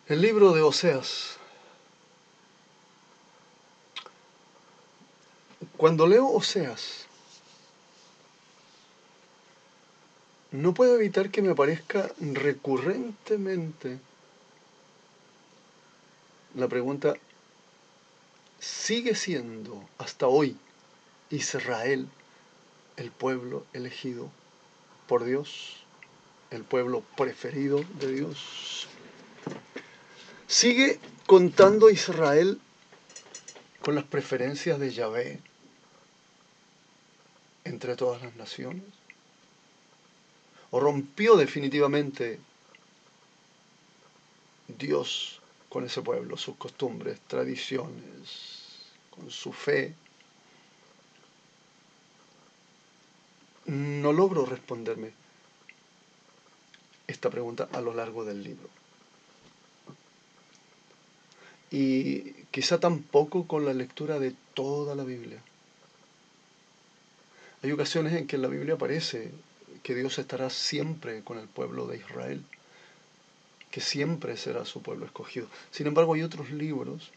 El libro de Oseas. Cuando leo Oseas, no puedo evitar que me aparezca recurrentemente la pregunta: ¿sigue siendo hasta hoy Israel el pueblo elegido por Dios, el pueblo preferido de Dios? ¿Sigue contando Israel con las preferencias de Yahvé entre todas las naciones? ¿O rompió definitivamente Dios con ese pueblo, sus costumbres, tradiciones, con su fe? No logro responderme esta pregunta a lo largo del libro. Y quizá tampoco con la lectura de toda la Biblia. Hay ocasiones en que en la Biblia aparece que Dios estará siempre con el pueblo de Israel, que siempre será su pueblo escogido. Sin embargo, hay otros libros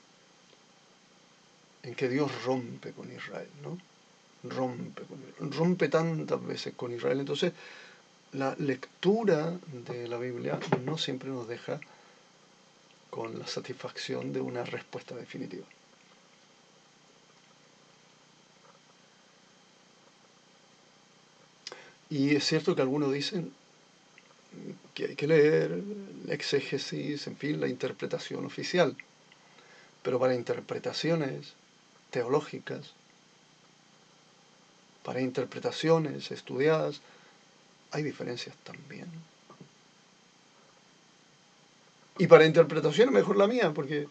en que Dios rompe con Israel, ¿no? Rompe tantas veces con Israel. Entonces, la lectura de la Biblia no siempre nos deja con la satisfacción de una respuesta definitiva. Y es cierto que algunos dicen que hay que leer la exégesis, en fin, la interpretación oficial. Pero para interpretaciones teológicas, para interpretaciones estudiadas, hay diferencias también. Y para interpretaciones mejor la mía, porque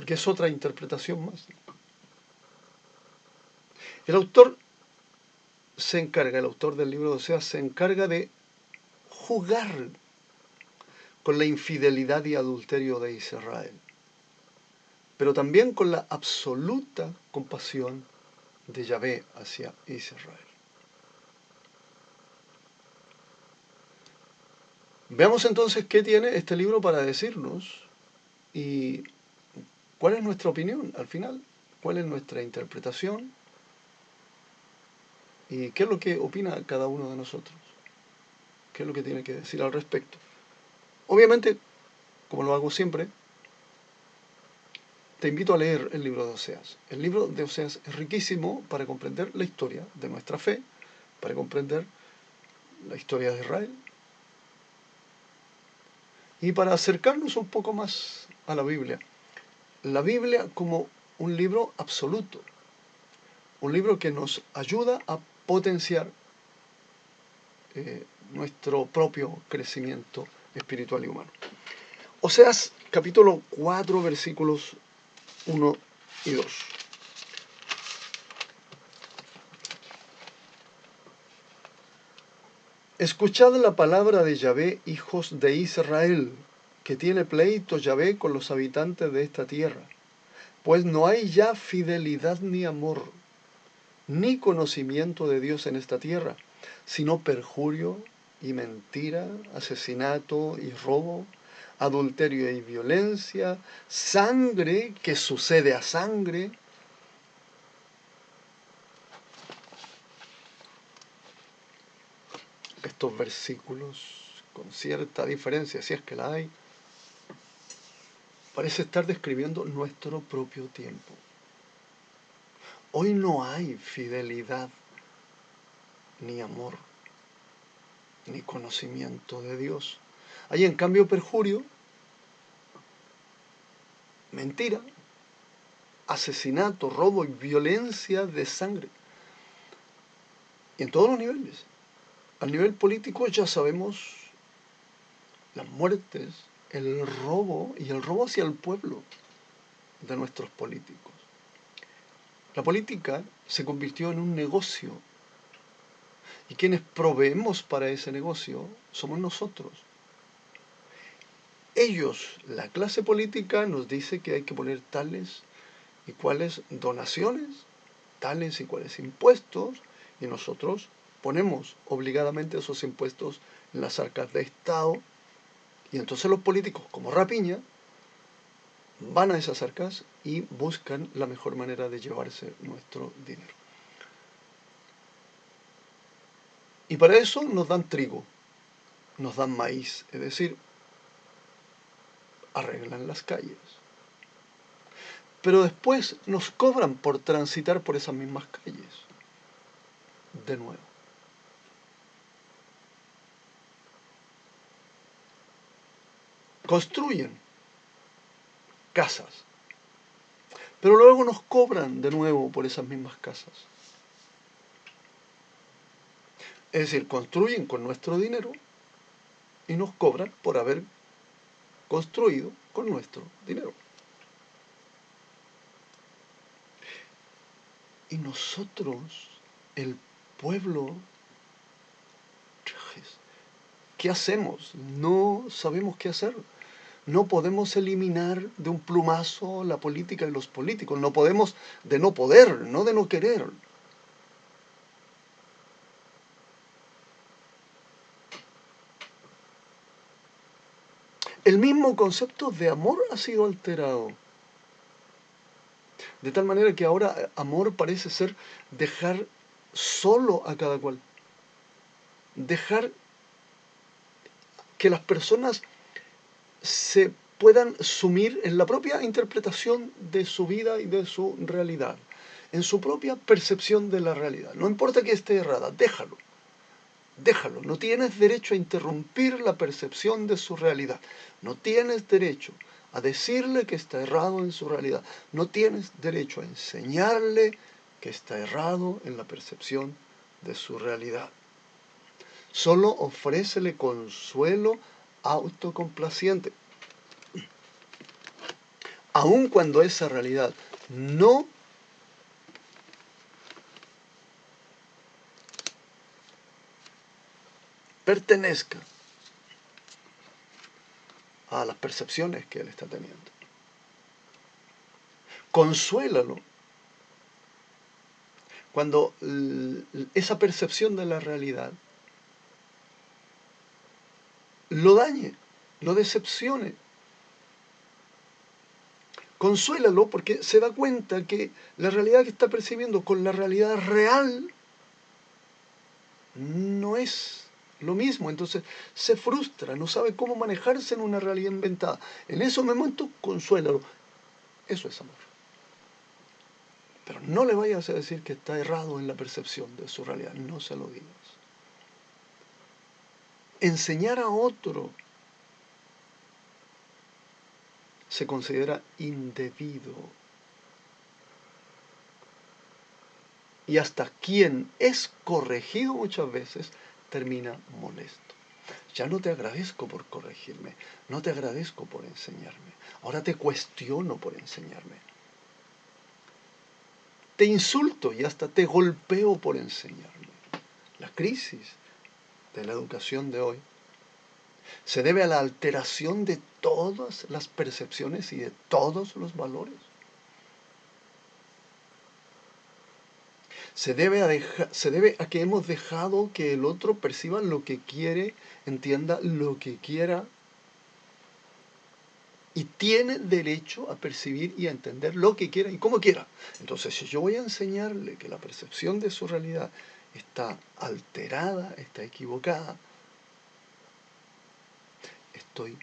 es otra interpretación más. El autor del libro de Oseas, se encarga de jugar con la infidelidad y adulterio de Israel, pero también con la absoluta compasión de Yahvé hacia Israel. Veamos entonces qué tiene este libro para decirnos y cuál es nuestra opinión al final, cuál es nuestra interpretación y qué es lo que opina cada uno de nosotros, qué es lo que tiene que decir al respecto. Obviamente, como lo hago siempre, te invito a leer el libro de Oseas. El libro de Oseas es riquísimo para comprender la historia de nuestra fe, para comprender la historia de Israel y para acercarnos un poco más a la Biblia. La Biblia como un libro absoluto, un libro que nos ayuda a potenciar nuestro propio crecimiento espiritual y humano. Oseas capítulo 4 versículos 1 y 2. Escuchad la palabra de Yahvé, hijos de Israel, que tiene pleito Yahvé con los habitantes de esta tierra. Pues no hay ya fidelidad ni amor, ni conocimiento de Dios en esta tierra, sino perjurio y mentira, asesinato y robo, adulterio y violencia, sangre que sucede a sangre. Estos versículos, con cierta diferencia, si es que la hay, parece estar describiendo nuestro propio tiempo. Hoy no hay fidelidad, ni amor, ni conocimiento de Dios. Hay en cambio perjurio, mentira, asesinato, robo y violencia de sangre. Y en todos los niveles. Al nivel político ya sabemos las muertes, el robo y el robo hacia el pueblo de nuestros políticos. La política se convirtió en un negocio y quienes proveemos para ese negocio somos nosotros. Ellos, la clase política, nos dice que hay que poner tales y cuales donaciones, tales y cuales impuestos, y nosotros ponemos obligadamente esos impuestos en las arcas de Estado, y entonces los políticos, como rapiña, van a esas arcas y buscan la mejor manera de llevarse nuestro dinero. Y para eso nos dan trigo, nos dan maíz, es decir, arreglan las calles. Pero después nos cobran por transitar por esas mismas calles. De nuevo. Construyen casas, pero luego nos cobran de nuevo por esas mismas casas. Es decir, construyen con nuestro dinero y nos cobran por haber construido con nuestro dinero. Y nosotros, el pueblo, ¿qué hacemos? No sabemos qué hacer. No podemos eliminar de un plumazo la política y los políticos. No podemos de no poder, no de no querer. El mismo concepto de amor ha sido alterado. De tal manera que ahora amor parece ser dejar solo a cada cual. Dejar que las personas se puedan sumir en la propia interpretación de su vida y de su realidad, en su propia percepción de la realidad. No importa que esté errada, déjalo. Déjalo, no tienes derecho a interrumpir la percepción de su realidad. No tienes derecho a decirle que está errado en su realidad. No tienes derecho a enseñarle que está errado en la percepción de su realidad. Solo ofrécele consuelo autocomplaciente. Aun cuando esa realidad no pertenezca a las percepciones que él está teniendo. Consuélalo cuando esa percepción de la realidad lo dañe, lo decepcione. Consuélalo porque se da cuenta que la realidad que está percibiendo con la realidad real no es lo mismo. Entonces se frustra, no sabe cómo manejarse en una realidad inventada. En esos momentos, consuélalo. Eso es amor. Pero no le vayas a decir que está errado en la percepción de su realidad. No se lo digas. Enseñar a otro se considera indebido. Y hasta quien es corregido muchas veces termina molesto. Ya no te agradezco por corregirme, no te agradezco por enseñarme. Ahora te cuestiono por enseñarme. Te insulto y hasta te golpeo por enseñarme. La crisis de la educación de hoy se debe a la alteración de todas las percepciones y de todos los valores. Se debe a que hemos dejado que el otro perciba lo que quiere, entienda lo que quiera, y tiene derecho a percibir y a entender lo que quiera y como quiera. Entonces, si yo voy a enseñarle que la percepción de su realidad está alterada, está equivocada, estoy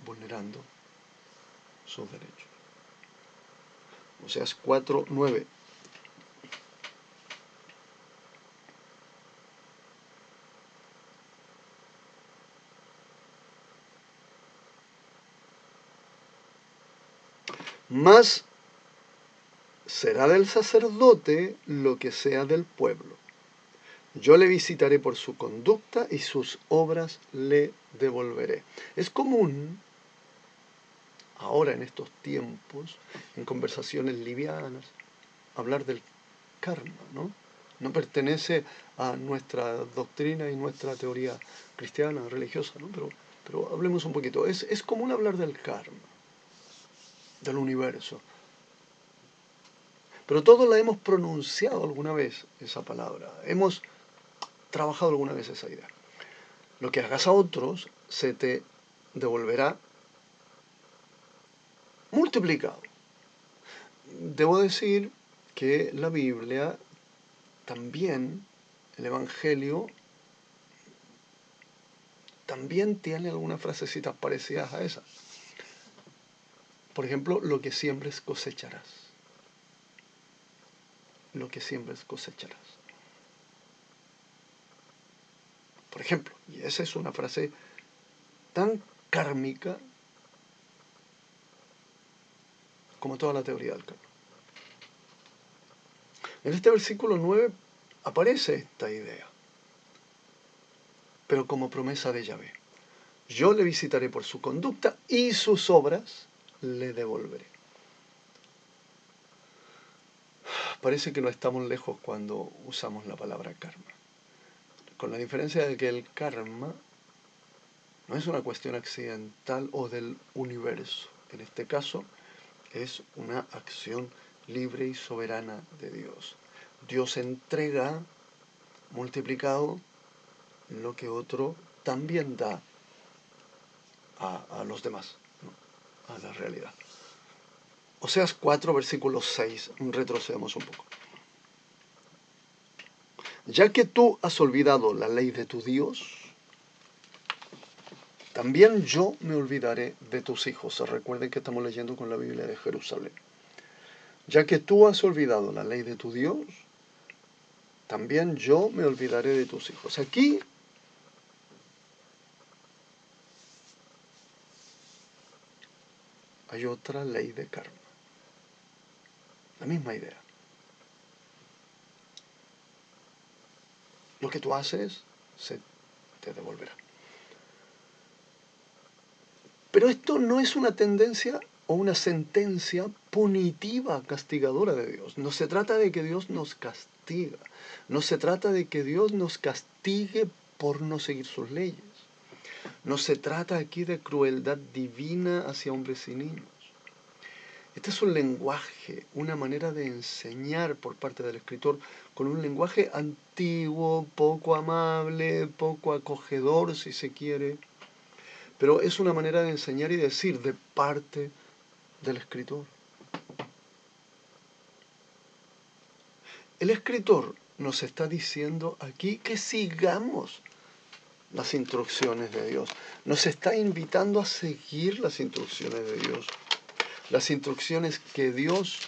vulnerando sus derechos. Oseas 4:9. Mas será del sacerdote lo que sea del pueblo. Yo le visitaré por su conducta y sus obras le devolveré. Es común, ahora en estos tiempos, en conversaciones livianas, hablar del karma, ¿no? No pertenece a nuestra doctrina y nuestra teoría cristiana, religiosa, ¿no? Pero hablemos un poquito. Es común hablar del karma, del universo. Pero todos la hemos pronunciado alguna vez, esa palabra. Hemos trabajado alguna vez esa idea. Lo que hagas a otros se te devolverá multiplicado. Debo decir que la Biblia también, el Evangelio, también tiene algunas frasecitas parecidas a esas. Por ejemplo, lo que siembres cosecharás. Lo que siembres cosecharás. Por ejemplo, y esa es una frase tan kármica como toda la teoría del karma. En este versículo 9 aparece esta idea, pero como promesa de Yahvé. Yo le visitaré por su conducta y sus obras le devolveré. Parece que no estamos lejos cuando usamos la palabra karma, con la diferencia de que el karma no es una cuestión accidental o del universo. En este caso, es una acción libre y soberana de Dios. Dios entrega multiplicado lo que otro también da a los demás, ¿no? A la realidad. Oseas 4, versículo 6. Retrocedemos un poco. Ya que tú has olvidado la ley de tu Dios, también yo me olvidaré de tus hijos. Recuerden que estamos leyendo con la Biblia de Jerusalén. Ya que tú has olvidado la ley de tu Dios, también yo me olvidaré de tus hijos. Aquí hay otra ley de karma. La misma idea. Lo que tú haces se te devolverá. Pero esto no es una tendencia o una sentencia punitiva, castigadora de Dios. No se trata de que Dios nos castiga. No se trata de que Dios nos castigue por no seguir sus leyes. No se trata aquí de crueldad divina hacia hombres y niños. Este es un lenguaje, una manera de enseñar por parte del escritor, con un lenguaje antiguo, poco amable, poco acogedor, si se quiere. Pero es una manera de enseñar y decir de parte del escritor. El escritor nos está diciendo aquí que sigamos las instrucciones de Dios. Nos está invitando a seguir las instrucciones de Dios. Las instrucciones que Dios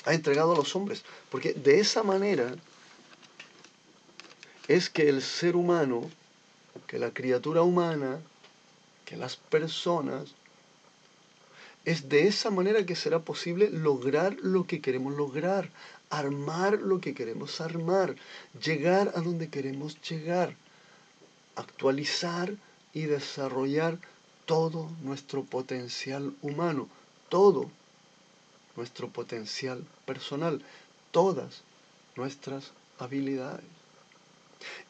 ha entregado a los hombres. Porque de esa manera es que el ser humano, que la criatura humana, que las personas, es de esa manera que será posible lograr lo que queremos lograr, armar lo que queremos armar, llegar a donde queremos llegar, actualizar y desarrollar todo nuestro potencial humano, todo nuestro potencial personal, todas nuestras habilidades.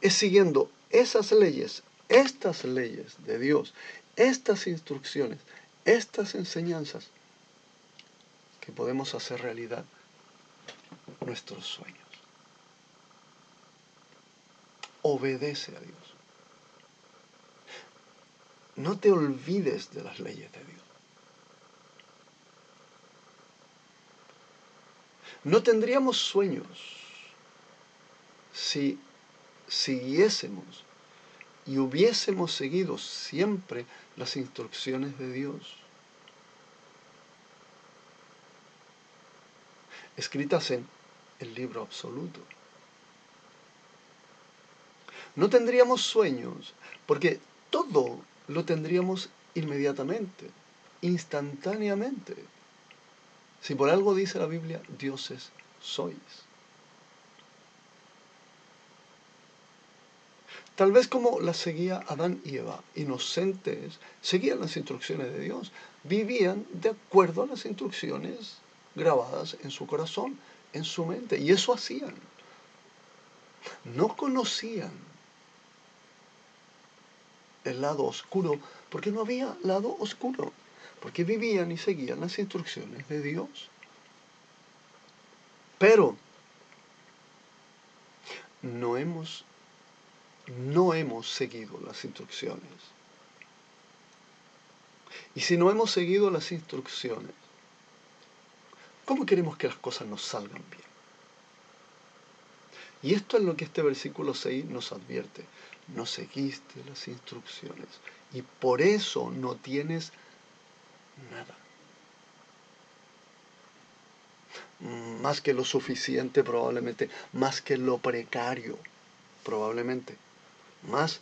Es siguiendo esas leyes, estas leyes de Dios, estas instrucciones, estas enseñanzas, que podemos hacer realidad nuestros sueños. Obedece a Dios. No te olvides de las leyes de Dios. No tendríamos sueños si siguiésemos y hubiésemos seguido siempre las instrucciones de Dios, escritas en el libro absoluto. No tendríamos sueños porque todo lo tendríamos inmediatamente, instantáneamente. Si por algo dice la Biblia, dioses sois. Tal vez como las seguía Adán y Eva, inocentes, seguían las instrucciones de Dios, vivían de acuerdo a las instrucciones grabadas en su corazón, en su mente, y eso hacían. No conocían el lado oscuro, porque no había lado oscuro, porque vivían y seguían las instrucciones de Dios. Pero no hemos seguido las instrucciones. Y si no hemos seguido las instrucciones, ¿cómo queremos que las cosas nos salgan bien? Y esto es lo que este versículo 6 nos advierte. No seguiste las instrucciones y por eso no tienes nada. Más que lo suficiente probablemente, más que lo precario probablemente, más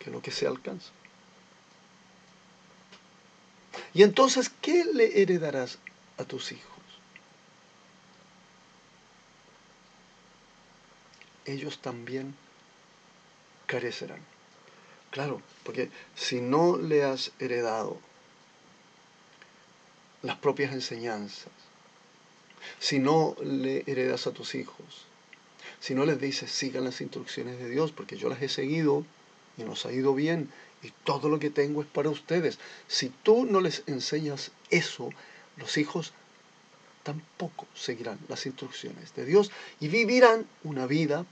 que lo que se alcanza. Y entonces, ¿qué le heredarás a tus hijos? Ellos también carecerán. Claro, porque si no le has heredado las propias enseñanzas, si no le heredas a tus hijos, si no les dices sigan las instrucciones de Dios, porque yo las he seguido y nos ha ido bien y todo lo que tengo es para ustedes. Si tú no les enseñas eso, los hijos tampoco seguirán las instrucciones de Dios y vivirán una vida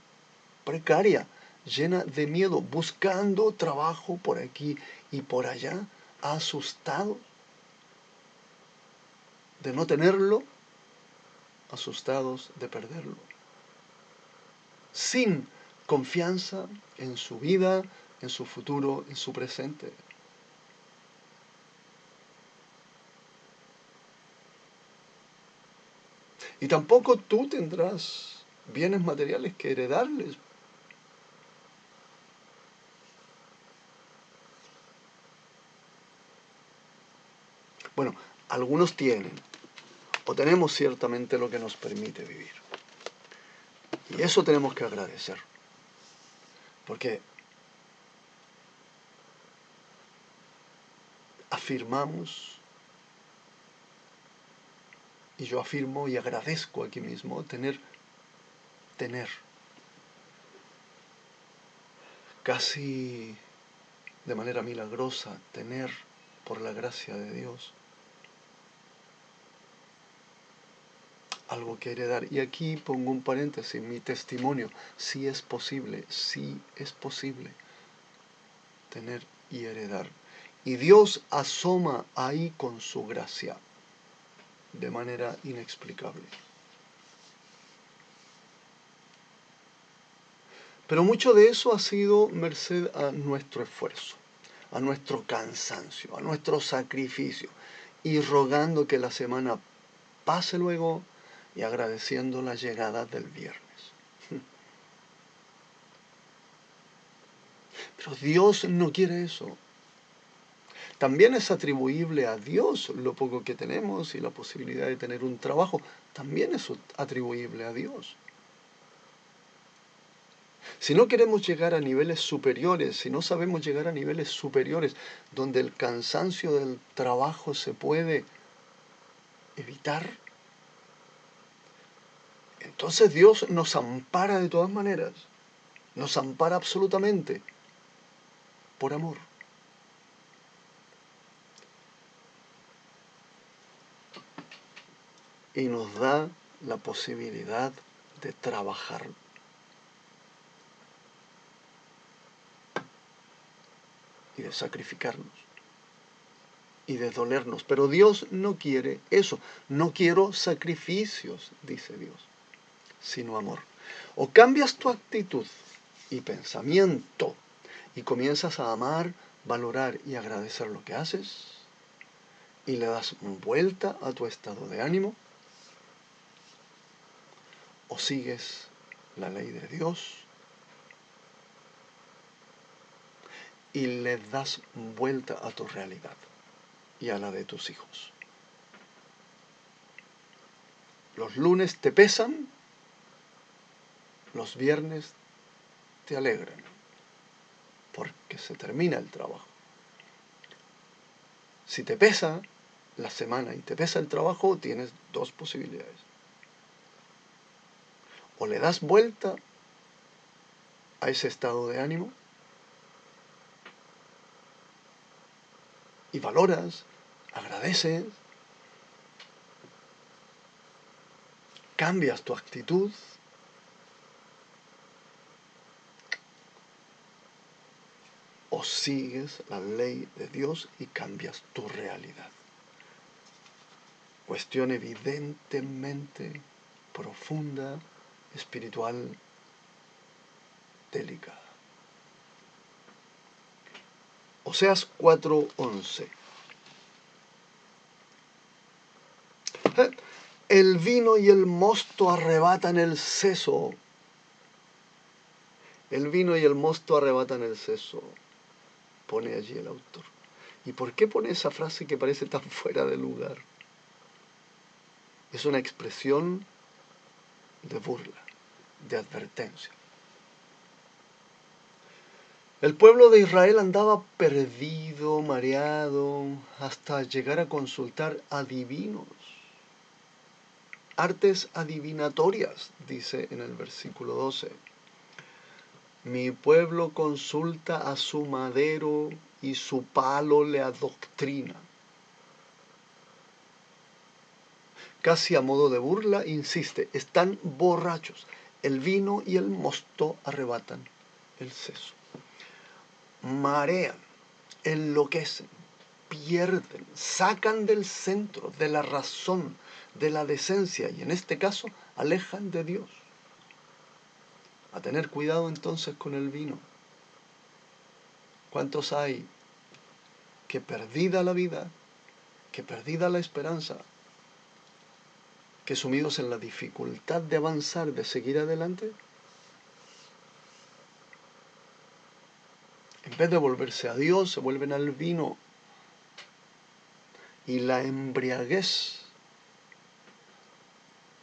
precaria, llena de miedo, buscando trabajo por aquí y por allá, asustados de no tenerlo, asustados de perderlo, sin confianza en su vida, en su futuro, en su presente. Y tampoco tú tendrás bienes materiales que heredarles. Bueno, algunos tienen, o tenemos ciertamente lo que nos permite vivir. Y eso tenemos que agradecer. Porque afirmamos, y yo afirmo y agradezco aquí mismo, tener casi de manera milagrosa, tener por la gracia de Dios algo que heredar. Y aquí pongo un paréntesis, mi testimonio, sí es posible tener y heredar. Y Dios asoma ahí con su gracia de manera inexplicable. Pero mucho de eso ha sido merced a nuestro esfuerzo, a nuestro cansancio, a nuestro sacrificio, y rogando que la semana pase luego y agradeciendo la llegada del viernes. Pero Dios no quiere eso. También es atribuible a Dios lo poco que tenemos y la posibilidad de tener un trabajo. También es atribuible a Dios. Si no queremos llegar a niveles superiores, si no sabemos llegar a niveles superiores donde el cansancio del trabajo se puede evitar, entonces Dios nos ampara de todas maneras, nos ampara absolutamente por amor. Y nos da la posibilidad de trabajar. Y de sacrificarnos. Y de dolernos. Pero Dios no quiere eso. No quiero sacrificios, dice Dios, sino amor. O cambias tu actitud y pensamiento y comienzas a amar, valorar y agradecer lo que haces y le das vuelta a tu estado de ánimo, o sigues la ley de Dios y le das vuelta a tu realidad y a la de tus hijos. Los lunes te pesan, los viernes te alegran, porque se termina el trabajo. Si te pesa la semana y te pesa el trabajo, tienes dos posibilidades. O le das vuelta a ese estado de ánimo y valoras, agradeces, cambias tu actitud o sigues la ley de Dios y cambias tu realidad. Cuestión evidentemente profunda, espiritual, delicada. Oseas 4:11. El vino y el mosto arrebatan el seso. El vino y el mosto arrebatan el seso, pone allí el autor. ¿Y por qué pone esa frase que parece tan fuera de lugar? Es una expresión de burla, de advertencia. El pueblo de Israel andaba perdido, mareado, hasta llegar a consultar adivinos. Artes adivinatorias, dice en el versículo 12. Mi pueblo consulta a su madero y su palo le adoctrina. Casi a modo de burla, insiste, están borrachos. El vino y el mosto arrebatan el seso. Marean, enloquecen, pierden, sacan del centro, de la razón, de la decencia y en este caso alejan de Dios. A tener cuidado entonces con el vino. ¿Cuántos hay que perdida la vida, que perdida la esperanza, que sumidos en la dificultad de avanzar, de seguir adelante, en vez de volverse a Dios, se vuelven al vino y la embriaguez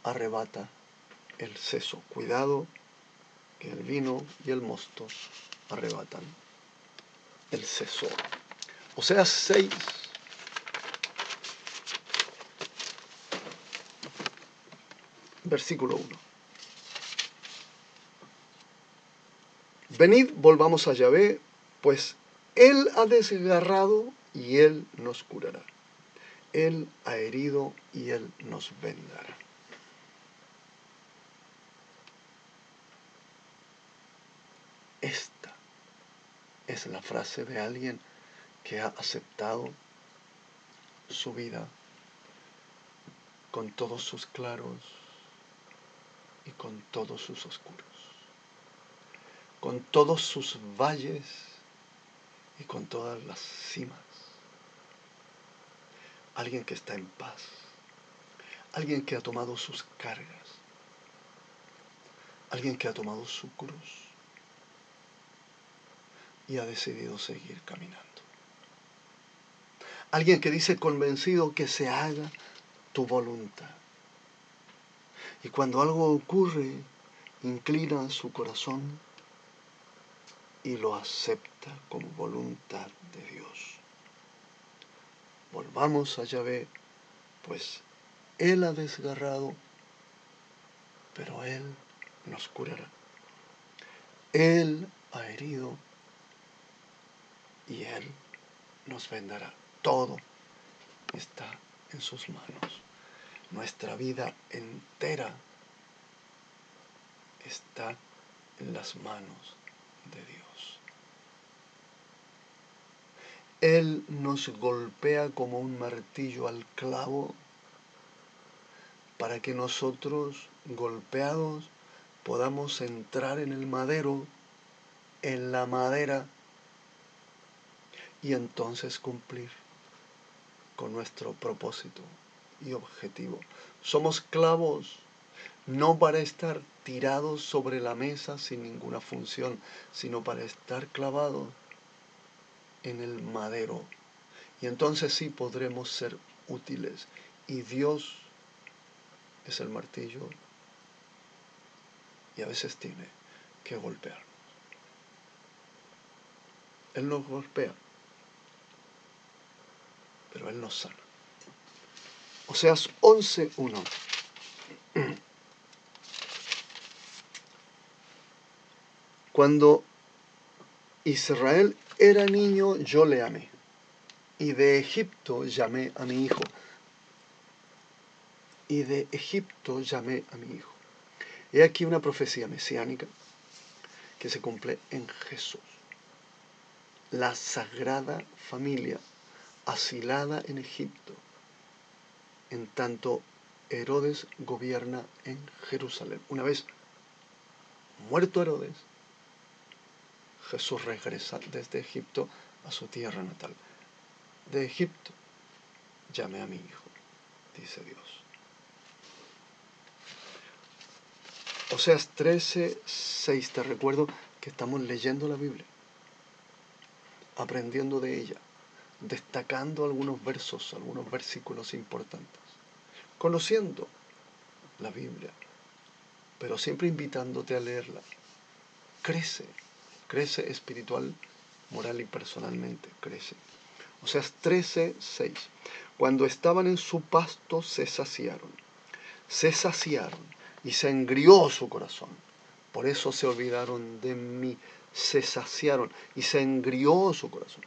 arrebata el seso? Cuidado, que el vino y el mosto arrebatan el seso. Oseas 6, versículo 1. Venid, volvamos a Yahvé, pues Él ha desgarrado y Él nos curará. Él ha herido y Él nos vendará. Esta es la frase de alguien que ha aceptado su vida con todos sus claros y con todos sus oscuros, con todos sus valles y con todas las cimas. Alguien que está en paz, alguien que ha tomado sus cargas, alguien que ha tomado su cruz y ha decidido seguir caminando. Alguien que dice convencido que se haga tu voluntad. Y cuando algo ocurre, inclina su corazón y lo acepta como voluntad de Dios. Volvamos a Yahvé, pues Él ha desgarrado, pero Él nos curará. Él ha herido y Él nos vendará. Todo está en sus manos. Nuestra vida entera está en las manos de Dios. Él nos golpea como un martillo al clavo para que nosotros, golpeados, podamos entrar en el madero, en la madera, y entonces cumplir con nuestro propósito y objetivo. Somos clavos, no para estar tirados sobre la mesa sin ninguna función, sino para estar clavados en el madero. Y entonces sí podremos ser útiles. Y Dios es el martillo y a veces tiene que golpear. Él nos golpea, pero Él nos sana. Oseas 11:1. Cuando Israel era niño, yo le amé, y de Egipto llamé a mi hijo. Y de Egipto llamé a mi hijo. He aquí una profecía mesiánica que se cumple en Jesús. la sagrada familia asilada en Egipto, en tanto Herodes gobierna en Jerusalén. Una vez muerto Herodes, Jesús regresa desde Egipto a su tierra natal. De Egipto llamé a mi hijo, dice Dios. Oseas 13:6, te recuerdo que estamos leyendo la Biblia, aprendiendo de ella, destacando algunos versos, algunos versículos importantes, conociendo la Biblia, pero siempre invitándote a leerla. Crece espiritual, moral y personalmente, crece. Oseas 13:6. Cuando estaban en su pasto se saciaron y se engrió su corazón. Por eso se olvidaron de mí, se saciaron y se engrió su corazón.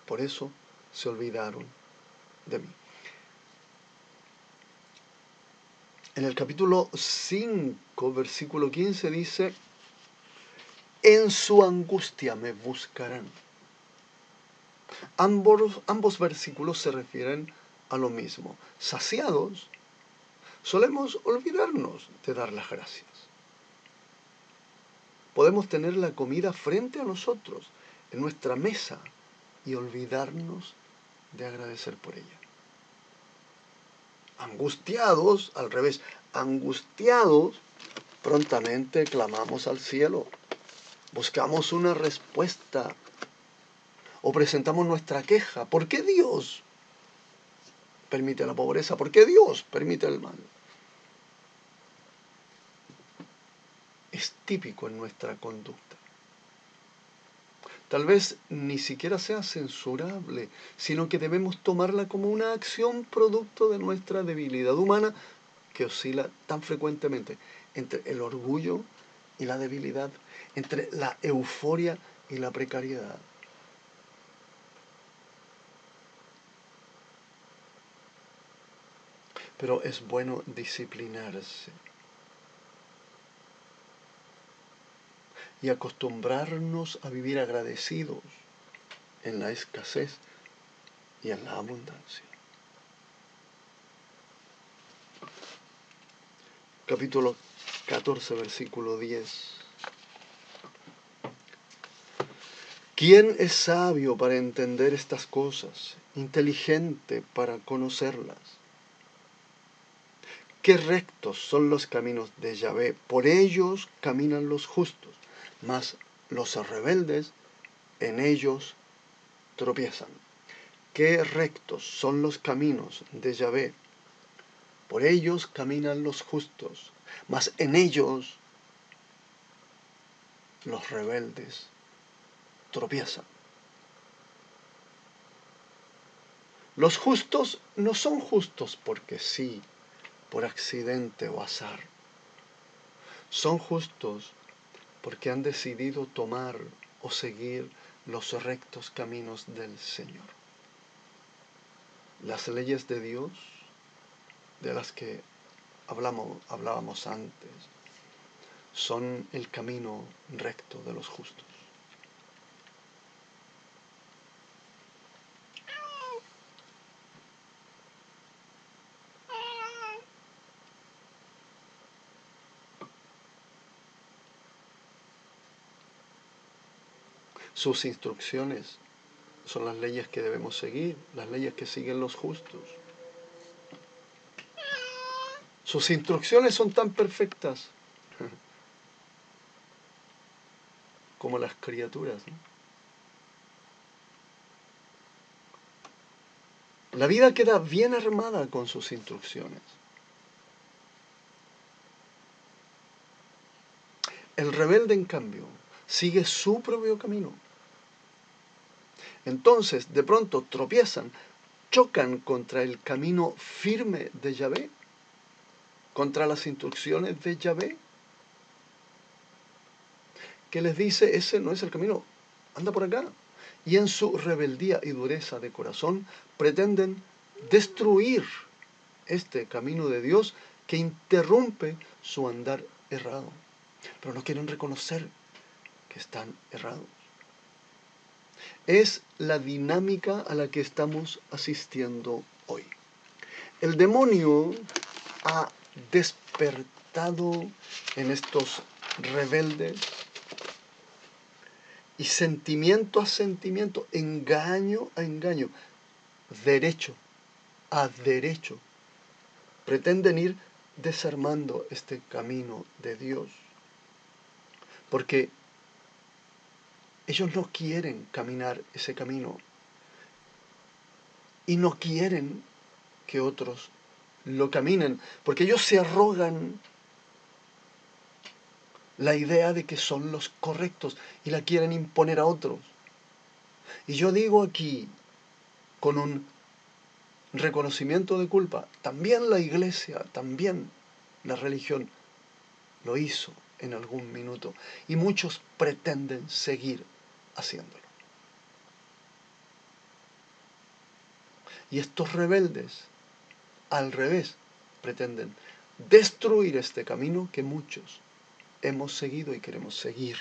Por eso se olvidaron de mí. En el capítulo 5, versículo 15 dice, en su angustia me buscarán. Ambos versículos se refieren a lo mismo. Saciados, solemos olvidarnos de dar las gracias. Podemos tener la comida frente a nosotros, en nuestra mesa, y olvidarnos de agradecer por ella. Angustiados, al revés, angustiados, prontamente clamamos al cielo, buscamos una respuesta o presentamos nuestra queja. ¿Por qué Dios permite la pobreza? ¿Por qué Dios permite el mal? Es típico en nuestra conducta. Tal vez ni siquiera sea censurable, sino que debemos tomarla como una acción producto de nuestra debilidad humana que oscila tan frecuentemente entre el orgullo y la debilidad, entre la euforia y la precariedad. Pero es bueno disciplinarse y acostumbrarnos a vivir agradecidos en la escasez y en la abundancia. Capítulo 14, versículo 10. ¿Quién es sabio para entender estas cosas, inteligente para conocerlas? Qué rectos son los caminos de Yahvé, por ellos caminan los justos, mas los rebeldes en ellos tropiezan. Qué rectos son los caminos de Yahvé, por ellos caminan los justos, mas en ellos los rebeldes tropiezan. Los justos no son justos porque sí, por accidente o azar. Son justos porque han decidido tomar o seguir los rectos caminos del Señor. Las leyes de Dios, de las que hablábamos antes, son el camino recto de los justos. Sus instrucciones son las leyes que debemos seguir, las leyes que siguen los justos. Sus instrucciones son tan perfectas como las criaturas, ¿no? La vida queda bien armada con sus instrucciones. El rebelde, en cambio, sigue su propio camino. Entonces, de pronto, tropiezan, chocan contra el camino firme de Yahvé, contra las instrucciones de Yahvé, que les dice, ese no es el camino, anda por acá. Y en su rebeldía y dureza de corazón pretenden destruir este camino de Dios que interrumpe su andar errado. Pero no quieren reconocer que están errados. Es la dinámica a la que estamos asistiendo hoy. El demonio ha despertado en estos rebeldes y sentimiento a sentimiento, engaño a engaño, derecho a derecho, pretenden ir desarmando este camino de Dios, porque ellos no quieren caminar ese camino y no quieren que otros lo caminen, porque ellos se arrogan la idea de que son los correctos y la quieren imponer a otros. Y yo digo aquí, con un reconocimiento de culpa, también la iglesia, también la religión lo hizo en algún minuto y muchos pretenden seguir haciéndolo. Y estos rebeldes, al revés, pretenden destruir este camino que muchos hemos seguido y queremos seguir.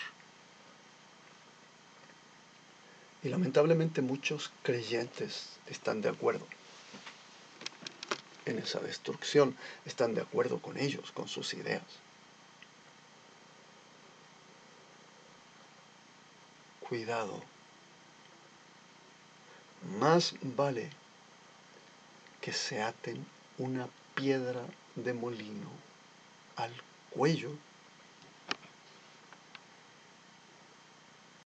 Y lamentablemente muchos creyentes están de acuerdo en esa destrucción, están de acuerdo con ellos, con sus ideas. Cuidado, más vale que se aten una piedra de molino al cuello